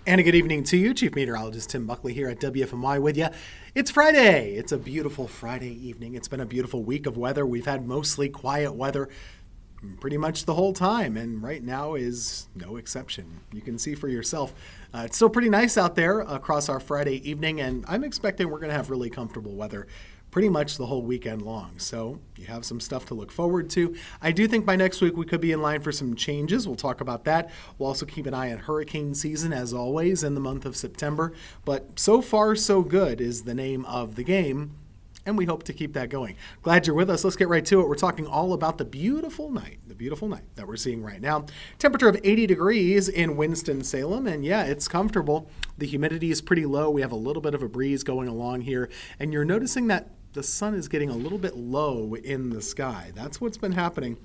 And a good evening to you, Chief Meteorologist Tim Buckley here at WFMY with you. It's Friday. It's a beautiful Friday evening. It's been a beautiful week of weather. We've had mostly quiet weather pretty much the whole time, and right now is no exception. You can see for yourself. It's still pretty nice out there across our Friday evening, and I'm expecting we're going to have really comfortable weather pretty much the whole weekend long. So you have some stuff to look forward to. I do think by next week we could be in line for some changes. We'll talk about that. We'll also keep an eye on hurricane season as always in the month of September. But so far so good is the name of the game, and we hope to keep that going. Glad you're with us. Let's get right to it. We're talking all about the beautiful night that we're seeing right now. Temperature of 80 degrees in Winston-Salem, and yeah, it's comfortable. The humidity is pretty low. We have a little bit of a breeze going along here, and you're noticing that the sun is getting a little bit low in the sky. That's what's been happening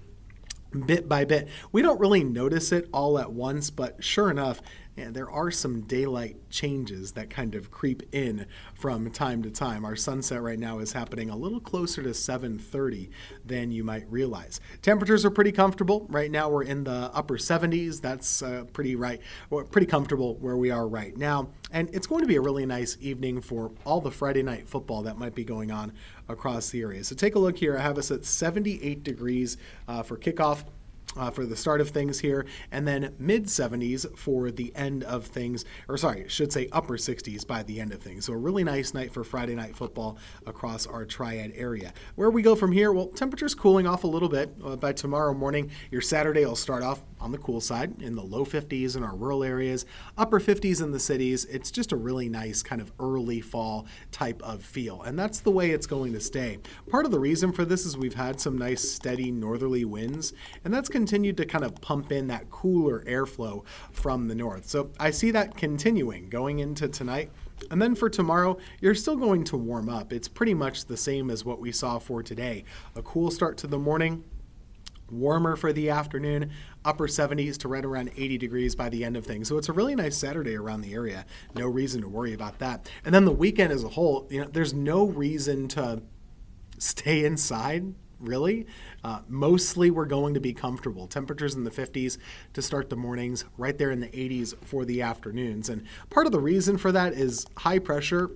bit by bit. We don't really notice it all at once, but sure enough, there are some daylight changes that kind of creep in from time to time. Our sunset right now is happening a little closer to 7:30 than you might realize. Temperatures are pretty comfortable. Right now we're in the upper 70s. That's pretty comfortable where we are right now. And it's going to be a really nice evening for all the Friday night football that might be going on across the area. So take a look here. I have us at 78 degrees for kickoff. For the start of things here, and then mid-70s for the end of things, upper 60s by the end of things. So a really nice night for Friday night football across our Triad area. Where we go from here, well, temperatures cooling off a little bit. By tomorrow morning, your Saturday will start off on the cool side in the low 50s in our rural areas, upper 50s in the cities. It's just a really nice kind of early fall type of feel, and that's the way it's going to stay. Part of the reason for this is we've had some nice steady northerly winds, and that's continued to kind of pump in that cooler airflow from the north. So I see that continuing going into tonight. And then for tomorrow, you're still going to warm up. It's pretty much the same as what we saw for today. A cool start to the morning, warmer for the afternoon, upper 70s to right around 80 degrees by the end of things. So it's a really nice Saturday around the area. No reason to worry about that. And then the weekend as a whole, there's no reason to stay inside. Really, mostly we're going to be comfortable. Temperatures in the 50s to start the mornings, right there in the 80s for the afternoons. And part of the reason for that is high pressure.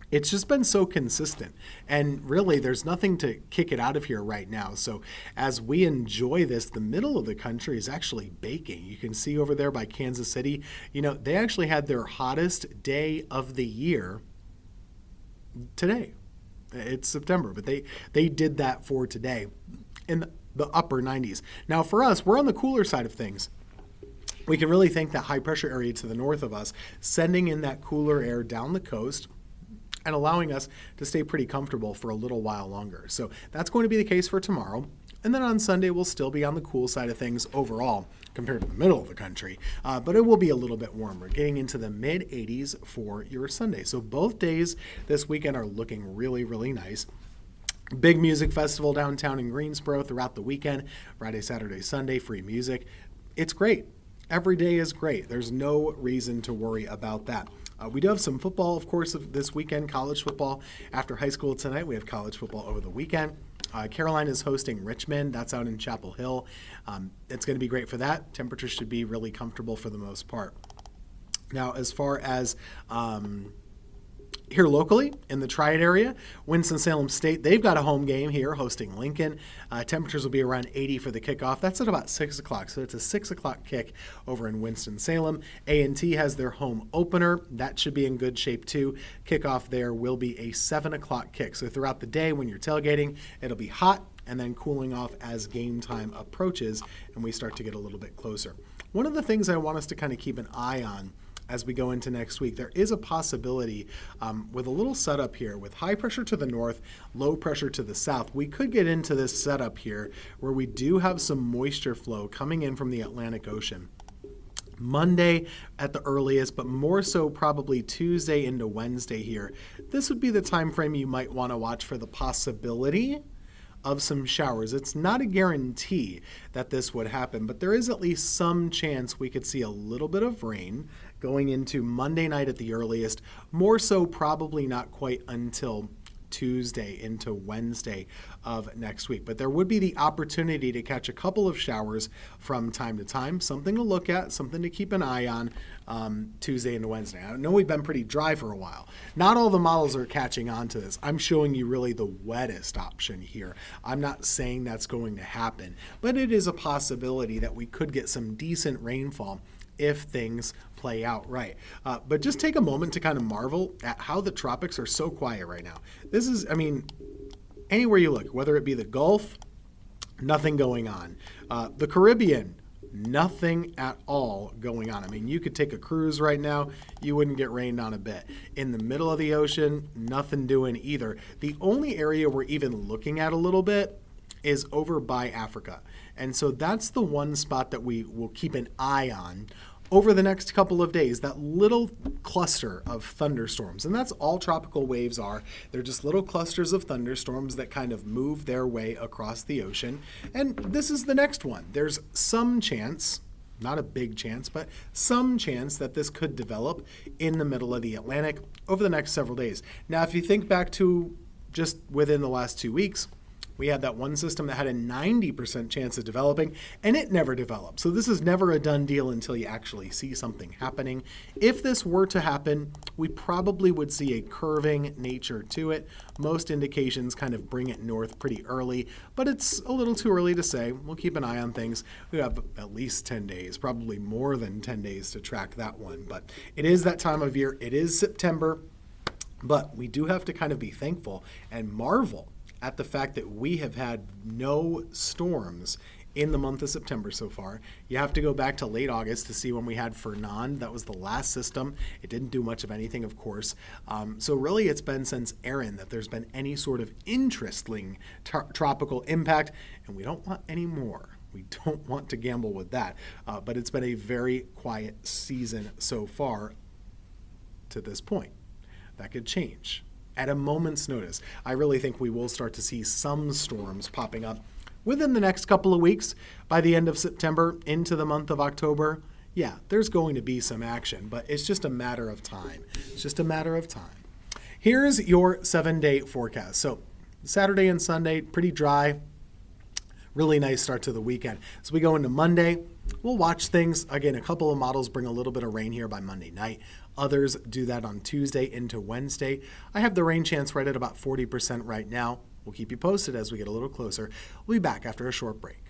It's just been so consistent. And really, there's nothing to kick it out of here right now. So as we enjoy this, the middle of the country is actually baking. You can see over there by Kansas City, they actually had their hottest day of the year today. It's September, but they did that for today in the upper 90s. Now for us, we're on the cooler side of things. We can really thank that high pressure area to the north of us, sending in that cooler air down the coast and allowing us to stay pretty comfortable for a little while longer. So that's going to be the case for tomorrow. And then on Sunday, we'll still be on the cool side of things overall compared to the middle of the country. But it will be a little bit warmer, getting into the mid-80s for your Sunday. So both days this weekend are looking really, really nice. Big music festival downtown in Greensboro throughout the weekend. Friday, Saturday, Sunday, free music. It's great. Every day is great. There's no reason to worry about that. We do have some football, of course, this weekend, college football. After high school tonight, we have college football over the weekend. Carolina is hosting Richmond. That's out in Chapel Hill. It's going to be great for that. Temperatures should be really comfortable for the most part. Now, as far as here locally in the Triad area, Winston-Salem State, they've got a home game here hosting Lincoln. Temperatures will be around 80 for the kickoff. That's at about 6 o'clock, so it's a 6 o'clock kick over in Winston-Salem. A&T has their home opener. That should be in good shape too. Kickoff there will be a 7 o'clock kick. So throughout the day when you're tailgating, it'll be hot and then cooling off as game time approaches and we start to get a little bit closer. One of the things I want us to kind of keep an eye on as we go into next week, there is a possibility with a little setup here with high pressure to the north, low pressure to the south. We could get into this setup here where we do have some moisture flow coming in from the Atlantic Ocean. Monday at the earliest, but more so probably Tuesday into Wednesday here. This would be the time frame you might want to watch for the possibility of some showers. It's not a guarantee that this would happen, but there is at least some chance we could see a little bit of rain going into Monday night at the earliest, more so probably not quite until Tuesday into Wednesday of next week. But there would be the opportunity to catch a couple of showers from time to time, something to look at, something to keep an eye on Tuesday into Wednesday. I know we've been pretty dry for a while. Not all the models are catching on to this. I'm showing you really the wettest option here. I'm not saying that's going to happen, but it is a possibility that we could get some decent rainfall if things play out right. But just take a moment to kind of marvel at how the tropics are so quiet right now. This is, anywhere you look, whether it be the Gulf, nothing going on. The Caribbean, nothing at all going on. You could take a cruise right now, you wouldn't get rained on a bit. In the middle of the ocean, nothing doing either. The only area we're even looking at a little bit is over by Africa. And so that's the one spot that we will keep an eye on over the next couple of days, that little cluster of thunderstorms. And that's all tropical waves are. They're just little clusters of thunderstorms that kind of move their way across the ocean. And this is the next one. There's some chance, not a big chance, but some chance that this could develop in the middle of the Atlantic over the next several days. Now, if you think back to just within the last 2 weeks, we had that one system that had a 90% chance of developing, and it never developed. So this is never a done deal until you actually see something happening. If this were to happen, we probably would see a curving nature to it. Most indications kind of bring it north pretty early, but it's a little too early to say. We'll keep an eye on things. We have at least 10 days, probably more than 10 days to track that one. But it is that time of year. It is September, but we do have to kind of be thankful and marvel at the fact that we have had no storms in the month of September so far. You have to go back to late August to see when we had Fernand. That was the last system. It didn't do much of anything, of course. So really it's been since Erin that there's been any sort of interesting tropical impact, and we don't want any more. We don't want to gamble with that. But it's been a very quiet season so far to this point. That could change at a moment's notice. I really think we will start to see some storms popping up within the next couple of weeks. By the end of September into the month of October, yeah, there's going to be some action, but it's just a matter of time. It's just a matter of time. Here's your 7-day forecast. So Saturday and Sunday, pretty dry. Really nice start to the weekend. As we go into Monday, we'll watch things. Again, a couple of models bring a little bit of rain here by Monday night. Others do that on Tuesday into Wednesday. I have the rain chance right at about 40% right now. We'll keep you posted as we get a little closer. We'll be back after a short break.